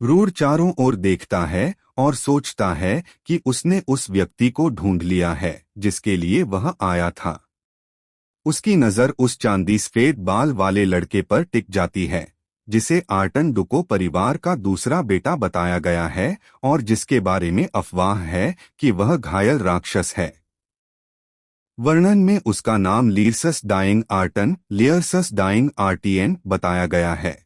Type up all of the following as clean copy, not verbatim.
Rude चारों ओर देखता है और सोचता है कि उसने उस व्यक्ति को ढूंढ लिया है जिसके लिए वह आया था। उसकी नजर उस चांदी सफेद बाल वाले लड़के पर टिक जाती है जिसे आर्टन डुको परिवार का दूसरा बेटा बताया गया है और जिसके बारे में अफवाह है कि वह घायल राक्षस है। वर्णन में उसका नाम लीरसस डाइंग आर्टन लियरसस डाइंग आर्टियन बताया गया है।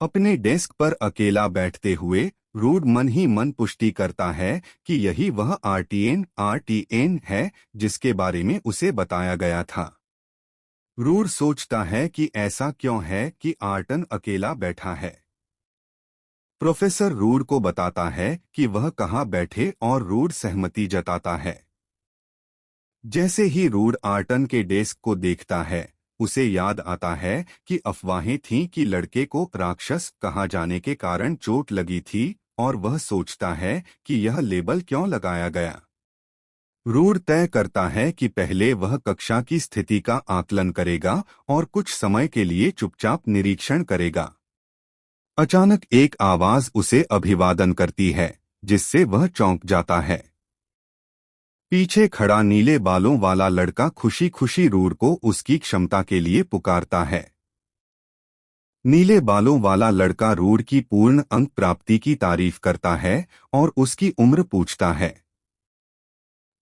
अपने डेस्क पर अकेला बैठते हुए रूड मन ही मन पुष्टि करता है कि यही वह आर्टियन है जिसके बारे में उसे बताया गया था। रूड सोचता है कि ऐसा क्यों है कि आर्टन अकेला बैठा है। प्रोफेसर रूड को बताता है कि वह कहाँ बैठे और रूड सहमति जताता है। जैसे ही रूड आर्टन के डेस्क को देखता है उसे याद आता है कि अफवाहें थीं कि लड़के को राक्षस कहा जाने के कारण चोट लगी थी और वह सोचता है कि यह लेबल क्यों लगाया गया। रूड तय करता है कि पहले वह कक्षा की स्थिति का आकलन करेगा और कुछ समय के लिए चुपचाप निरीक्षण करेगा। अचानक एक आवाज उसे अभिवादन करती है जिससे वह चौंक जाता है। पीछे खड़ा नीले बालों वाला लड़का खुशी खुशी रूड को उसकी क्षमता के लिए पुकारता है। नीले बालों वाला लड़का रूड की पूर्ण अंक प्राप्ति की तारीफ करता है और उसकी उम्र पूछता है।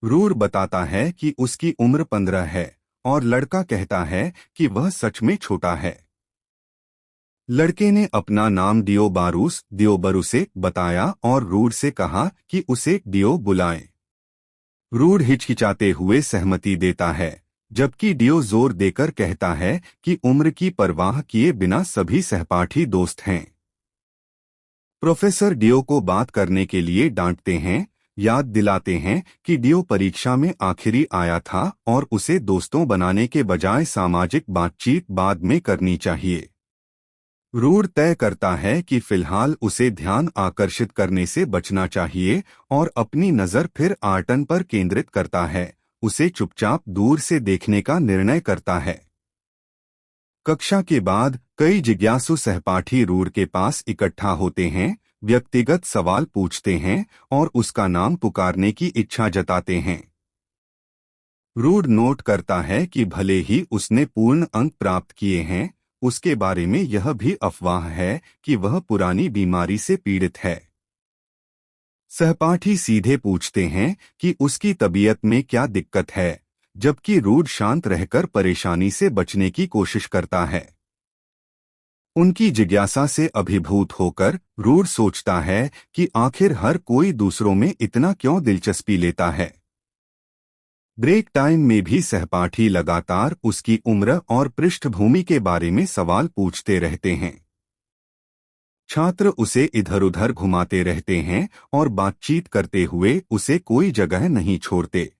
रूड बताता है कि उसकी उम्र 15 है और लड़का कहता है कि वह सच में छोटा है। लड़के ने अपना नाम दियोबरुसे बताया और रूड से कहा कि उसे डियो बुलाएं। रूड हिचकिचाते हुए सहमति देता है जबकि डियो जोर देकर कहता है कि उम्र की परवाह किए बिना सभी सहपाठी दोस्त हैं। प्रोफेसर डियो को बात करने के लिए डांटते हैं, याद दिलाते हैं कि डियो परीक्षा में आखिरी आया था और उसे दोस्तों बनाने के बजाय सामाजिक बातचीत बाद में करनी चाहिए। रूड तय करता है कि फिलहाल उसे ध्यान आकर्षित करने से बचना चाहिए और अपनी नज़र फिर आर्टन पर केंद्रित करता है, उसे चुपचाप दूर से देखने का निर्णय करता है। कक्षा के बाद कई जिज्ञासु सहपाठी रूड के पास इकट्ठा होते हैं, व्यक्तिगत सवाल पूछते हैं और उसका नाम पुकारने की इच्छा जताते हैं। रूड नोट करता है कि भले ही उसने पूर्ण अंक प्राप्त किए हैं, उसके बारे में यह भी अफवाह है कि वह पुरानी बीमारी से पीड़ित है। सहपाठी सीधे पूछते हैं कि उसकी तबीयत में क्या दिक्कत है, जबकि रूड शांत रहकर परेशानी से बचने की कोशिश करता है। उनकी जिज्ञासा से अभिभूत होकर रूड सोचता है कि आखिर हर कोई दूसरों में इतना क्यों दिलचस्पी लेता है। ब्रेक टाइम में भी सहपाठी लगातार उसकी उम्र और पृष्ठभूमि के बारे में सवाल पूछते रहते हैं। छात्र उसे इधर उधर घुमाते रहते हैं और बातचीत करते हुए उसे कोई जगह नहीं छोड़ते।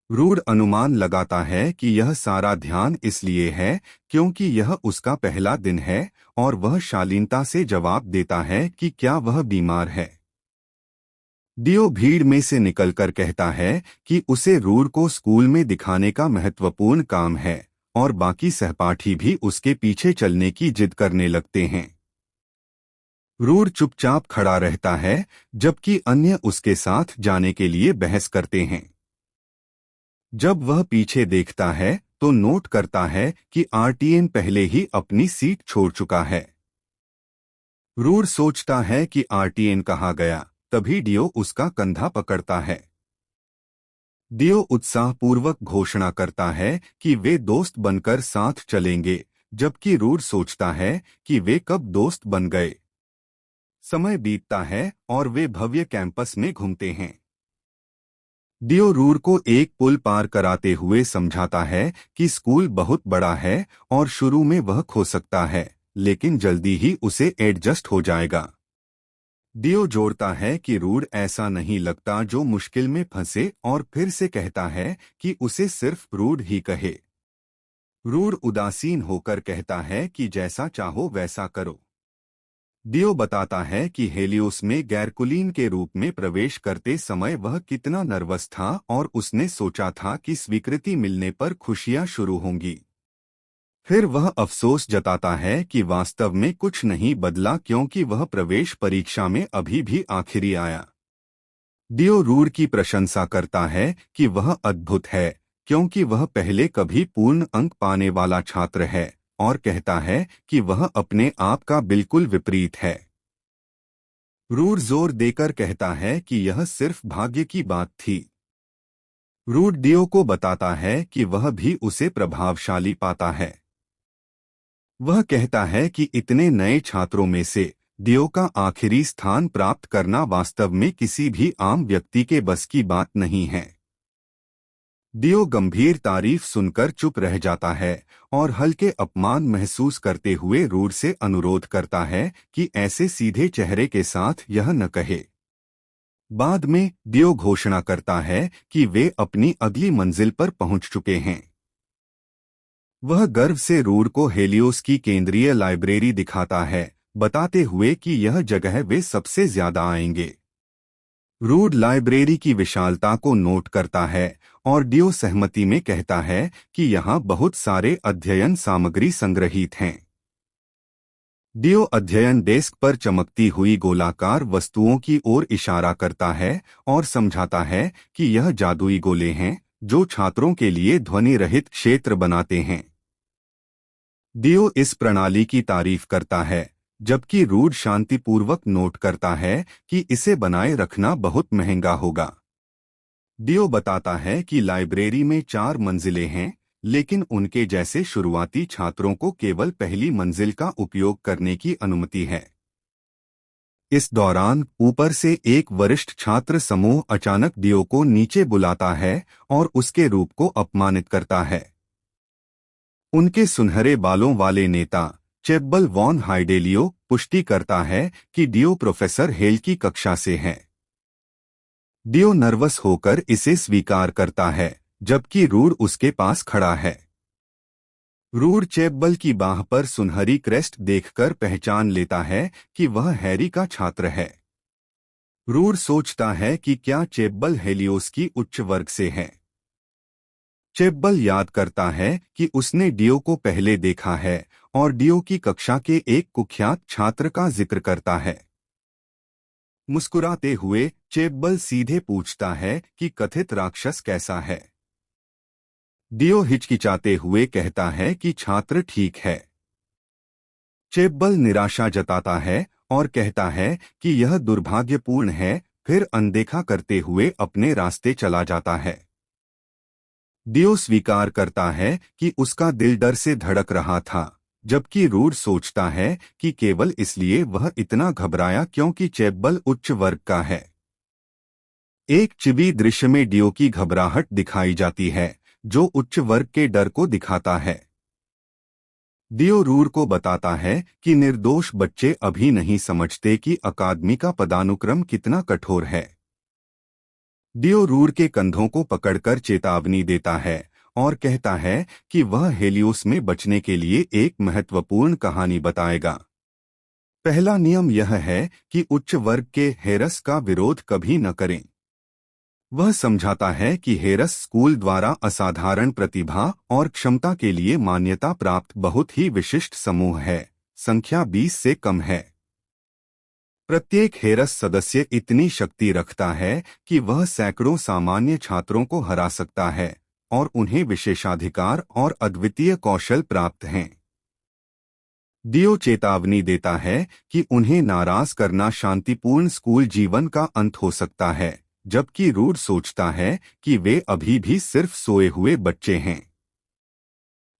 रूड अनुमान लगाता है कि यह सारा ध्यान इसलिए है क्योंकि यह उसका पहला दिन है और वह शालीनता से जवाब देता है कि क्या वह बीमार है। डियो भीड़ में से निकलकर कहता है कि उसे रूड को स्कूल में दिखाने का महत्वपूर्ण काम है और बाकी सहपाठी भी उसके पीछे चलने की जिद करने लगते हैं। रूड चुपचाप खड़ा रहता है जबकि अन्य उसके साथ जाने के लिए बहस करते हैं। जब वह पीछे देखता है तो नोट करता है कि आर्टियन पहले ही अपनी सीट छोड़ चुका है। रूड सोचता है कि आर्टियन कहाँ गया, तभी डियो उसका कंधा पकड़ता है। डियो उत्साहपूर्वक घोषणा करता है कि वे दोस्त बनकर साथ चलेंगे, जबकि रूड सोचता है कि वे कब दोस्त बन गए। समय बीतता है और वे भव्य कैंपस में घूमते हैं। डियो रूड को एक पुल पार कराते हुए समझाता है कि स्कूल बहुत बड़ा है और शुरू में वह खो सकता है, लेकिन जल्दी ही उसे एडजस्ट हो जाएगा। डियो जोड़ता है कि रूड ऐसा नहीं लगता जो मुश्किल में फंसे और फिर से कहता है कि उसे सिर्फ रूड ही कहे। रूड उदासीन होकर कहता है कि जैसा चाहो वैसा करो। डियो बताता है कि हेलियोस में गैरकुलीन के रूप में प्रवेश करते समय वह कितना नर्वस था और उसने सोचा था कि स्वीकृति मिलने पर खुशियां शुरू होंगी। फिर वह अफसोस जताता है कि वास्तव में कुछ नहीं बदला क्योंकि वह प्रवेश परीक्षा में अभी भी आखिरी आया। डियो रूड की प्रशंसा करता है कि वह अद्भुत है क्योंकि वह पहले कभी पूर्ण अंक पाने वाला छात्र है, और कहता है कि वह अपने आप का बिल्कुल विपरीत है। रूड जोर देकर कहता है कि यह सिर्फ भाग्य की बात थी। रूड डियो को बताता है कि वह भी उसे प्रभावशाली पाता है। वह कहता है कि इतने नए छात्रों में से डियो का आखिरी स्थान प्राप्त करना वास्तव में किसी भी आम व्यक्ति के बस की बात नहीं है। डियो गंभीर तारीफ सुनकर चुप रह जाता है और हल्के अपमान महसूस करते हुए रूड से अनुरोध करता है कि ऐसे सीधे चेहरे के साथ यह न कहे। बाद में डियो घोषणा करता है कि वे अपनी अगली मंजिल पर पहुंच चुके हैं। वह गर्व से रूड को हेलियोस की केंद्रीय लाइब्रेरी दिखाता है, बताते हुए कि यह जगह वे सबसे ज्यादा आएंगे। रूड लाइब्रेरी की विशालता को नोट करता है और डियो सहमति में कहता है कि यहाँ बहुत सारे अध्ययन सामग्री संग्रहित हैं। डियो अध्ययन डेस्क पर चमकती हुई गोलाकार वस्तुओं की ओर इशारा करता है और समझाता है कि यह जादुई गोले हैं जो छात्रों के लिए ध्वनि रहित क्षेत्र बनाते हैं। डियो इस प्रणाली की तारीफ करता है, जबकि रूड शांतिपूर्वक नोट करता है कि इसे बनाए रखना बहुत महंगा होगा। डियो बताता है कि लाइब्रेरी में 4 मंजिलें हैं, लेकिन उनके जैसे शुरुआती छात्रों को केवल पहली मंजिल का उपयोग करने की अनुमति है। इस दौरान ऊपर से एक वरिष्ठ छात्र समूह अचानक डियो को नीचे बुलाता है और उसके रूप को अपमानित करता है। उनके सुनहरे बालों वाले नेता चेब्बल वॉन हाइडेलियो पुष्टि करता है कि डियो प्रोफेसर हेल की कक्षा से है। डियो नर्वस होकर इसे स्वीकार करता है, जबकि रूड उसके पास खड़ा है। रूड चेब्बल की बाह पर सुनहरी क्रेस्ट देखकर पहचान लेता है कि वह हैरी का छात्र है। रूड सोचता है कि क्या चेब्बल हेलियोस की उच्च वर्ग से है। चेब्बल याद करता है कि उसने डियो को पहले देखा है और डियो की कक्षा के एक कुख्यात छात्र का जिक्र करता है। मुस्कुराते हुए चेब्बल सीधे पूछता है कि कथित राक्षस कैसा है। डियो हिचकिचाते हुए कहता है कि छात्र ठीक है। चेब्बल निराशा जताता है और कहता है कि यह दुर्भाग्यपूर्ण है, फिर अनदेखा करते हुए अपने रास्ते चला जाता है। डियो स्वीकार करता है कि उसका दिल डर से धड़क रहा था, जबकि रूड सोचता है कि केवल इसलिए वह इतना घबराया क्योंकि चेब्बल उच्च वर्ग का है। एक चिबी दृश्य में डियो की घबराहट दिखाई जाती है, जो उच्च वर्ग के डर को दिखाता है। डियो रूड को बताता है कि निर्दोष बच्चे अभी नहीं समझते कि अकादमी का पदानुक्रम कितना कठोर है। डियो रूड के कंधों को पकड़कर चेतावनी देता है और कहता है कि वह हेलियोस में बचने के लिए एक महत्वपूर्ण कहानी बताएगा। पहला नियम यह है कि उच्च वर्ग के हेरस का विरोध कभी न करें। वह समझाता है कि हेरस स्कूल द्वारा असाधारण प्रतिभा और क्षमता के लिए मान्यता प्राप्त बहुत ही विशिष्ट समूह है, संख्या 20 से कम है। प्रत्येक हेरस सदस्य इतनी शक्ति रखता है कि वह सैकड़ों सामान्य छात्रों को हरा सकता है और उन्हें विशेषाधिकार और अद्वितीय कौशल प्राप्त हैं। डियो चेतावनी देता है कि उन्हें नाराज करना शांतिपूर्ण स्कूल जीवन का अंत हो सकता है, जबकि रूड सोचता है कि वे अभी भी सिर्फ सोए हुए बच्चे हैं।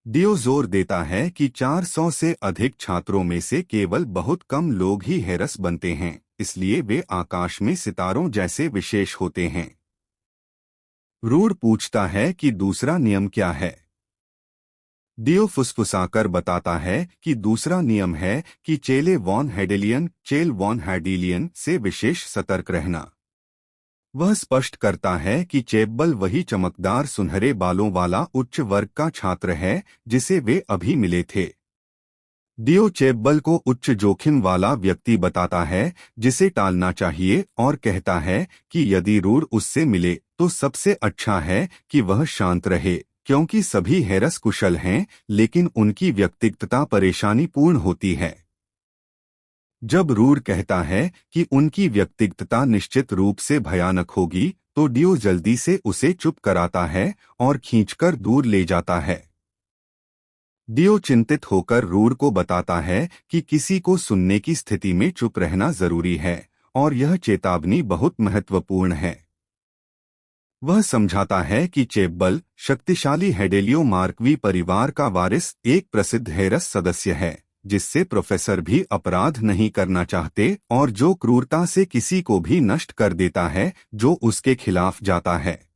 डियो जोर देता है कि 400 से अधिक छात्रों में से केवल बहुत कम लोग ही हेरस बनते हैं, इसलिए वे आकाश में सितारों जैसे विशेष होते हैं। रूड पूछता है कि दूसरा नियम क्या है। डियो फुसफुसाकर बताता है कि दूसरा नियम है कि चेल वॉन हैडेलियन से विशेष सतर्क रहना। वह स्पष्ट करता है कि चेब्बल वही चमकदार सुनहरे बालों वाला उच्च वर्ग का छात्र है जिसे वे अभी मिले थे। डियो चेब्बल को उच्च जोखिम वाला व्यक्ति बताता है जिसे टालना चाहिए और कहता है कि यदि रूड उससे मिले तो सबसे अच्छा है कि वह शांत रहे, क्योंकि सभी हेरस कुशल हैं, लेकिन उनकी व्यक्तिगतता परेशानीपूर्ण होती है। जब रूड कहता है कि उनकी व्यक्तिगतता निश्चित रूप से भयानक होगी, तो डियो जल्दी से उसे चुप कराता है और खींचकर दूर ले जाता है। डियो चिंतित होकर रूड को बताता है कि किसी को सुनने की स्थिति में चुप रहना जरूरी है और यह चेतावनी बहुत महत्वपूर्ण है। वह समझाता है कि चेब्बल शक्तिशाली हेडेलियो मार्कवी परिवार का वारिस एक प्रसिद्ध हेरस सदस्य है, जिससे प्रोफेसर भी अपराध नहीं करना चाहते और जो क्रूरता से किसी को भी नष्ट कर देता है जो उसके खिलाफ जाता है।